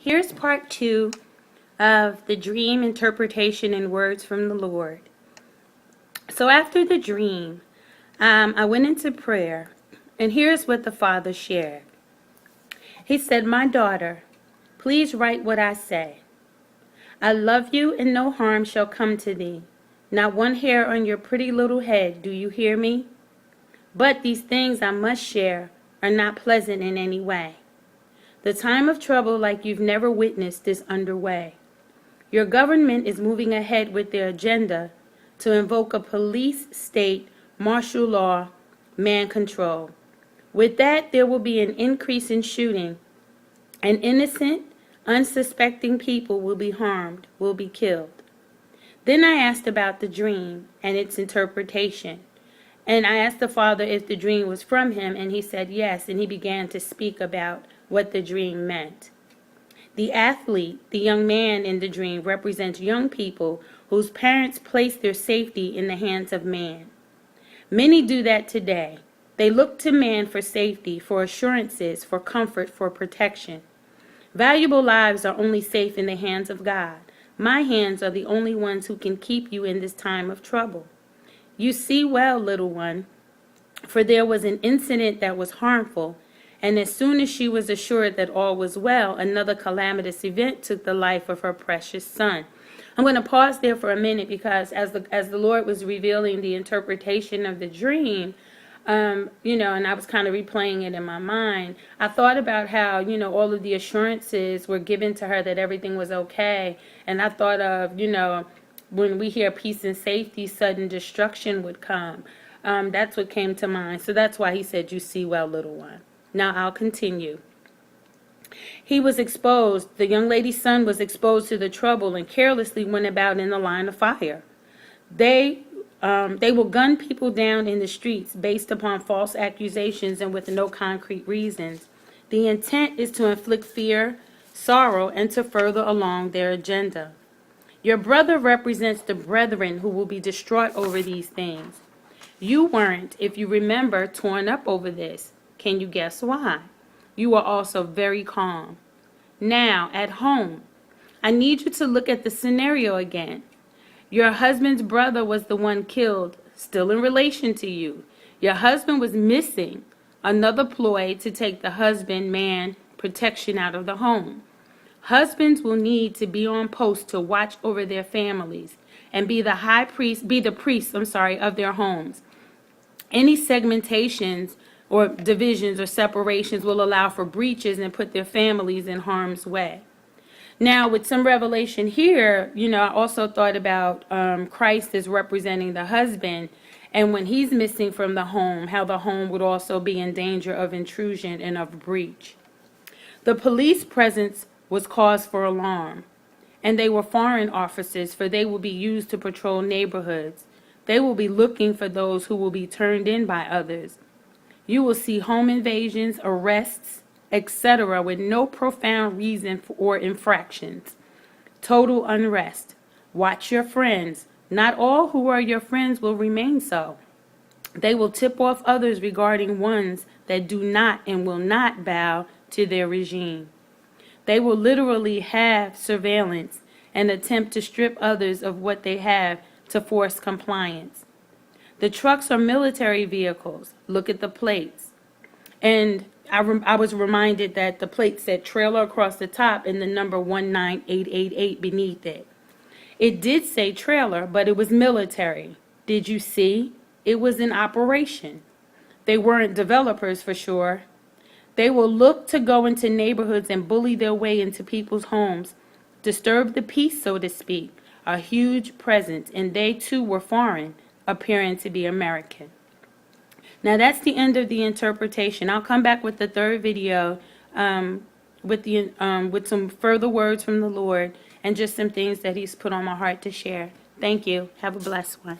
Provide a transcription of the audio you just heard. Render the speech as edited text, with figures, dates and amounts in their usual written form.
Here's part 2 of the dream interpretation and words from the Lord. So after the dream, I went into prayer, and here's what the Father shared. He said, "My daughter, please write what I say. I love you, and no harm shall come to thee. Not one hair on your pretty little head, do you hear me? But these things I must share are not pleasant in any way. The time of trouble like you've never witnessed is underway. Your government is moving ahead with their agenda to invoke a police state, martial law, man control. With that, there will be an increase in shooting, and innocent, unsuspecting people will be harmed, will be killed." Then I asked about the dream and its interpretation. And I asked the Father if the dream was from him, and he said yes, and he began to speak about what the dream meant. The athlete, the young man in the dream, represents young people whose parents place their safety in the hands of man. Many do that today. They look to man for safety, for assurances, for comfort, for protection. Valuable lives are only safe in the hands of God. My hands are the only ones who can keep you in this time of trouble. You see well, little one, for there was an incident that was harmful, and as soon as she was assured that all was well, another calamitous event took the life of her precious son. I'm going to pause there for a minute because as the Lord was revealing the interpretation of the dream, and I was kind of replaying it in my mind, I thought about how, all of the assurances were given to her that everything was okay. And I thought of, when we hear peace and safety, sudden destruction would come. That's what came to mind. So that's why he said, "You see well, little one." Now I'll continue. He was exposed, the young lady's son was exposed to the trouble and carelessly went about in the line of fire. They will gun people down in the streets based upon false accusations and with no concrete reasons. The intent is to inflict fear, sorrow, and to further along their agenda. Your brother represents the brethren who will be distraught over these things. You weren't, if you remember, torn up over this. Can you guess why? You are also very calm. Now, at home, I need you to look at the scenario again. Your husband's brother was the one killed, still in relation to you. Your husband was missing, another ploy to take the husband, man, protection out of the home. Husbands will need to be on post to watch over their families and be the priest of their homes. Any segmentations or divisions or separations will allow for breaches and put their families in harm's way. Now, with some revelation here, I also thought about Christ as representing the husband, and when he's missing from the home, how the home would also be in danger of intrusion and of breach. The police presence was cause for alarm, and they were foreign officers, for they will be used to patrol neighborhoods. They will be looking for those who will be turned in by others. You will see home invasions, arrests, etc., with no profound reason or infractions. Total unrest. Watch your friends. Not all who are your friends will remain so. They will tip off others regarding ones that do not and will not bow to their regime. They will literally have surveillance and attempt to strip others of what they have to force compliance. The trucks are military vehicles. Look at the plates. And I was reminded that the plate said trailer across the top and the number 19888 beneath it. It did say trailer, but it was military. Did you see? It was in operation. They weren't developers for sure. They will look to go into neighborhoods and bully their way into people's homes, disturb the peace, so to speak. A huge presence, and they too were foreign, appearing to be American. Now that's the end of the interpretation. I'll come back with the third video with some further words from the Lord and just some things that He's put on my heart to share. Thank you. Have a blessed one.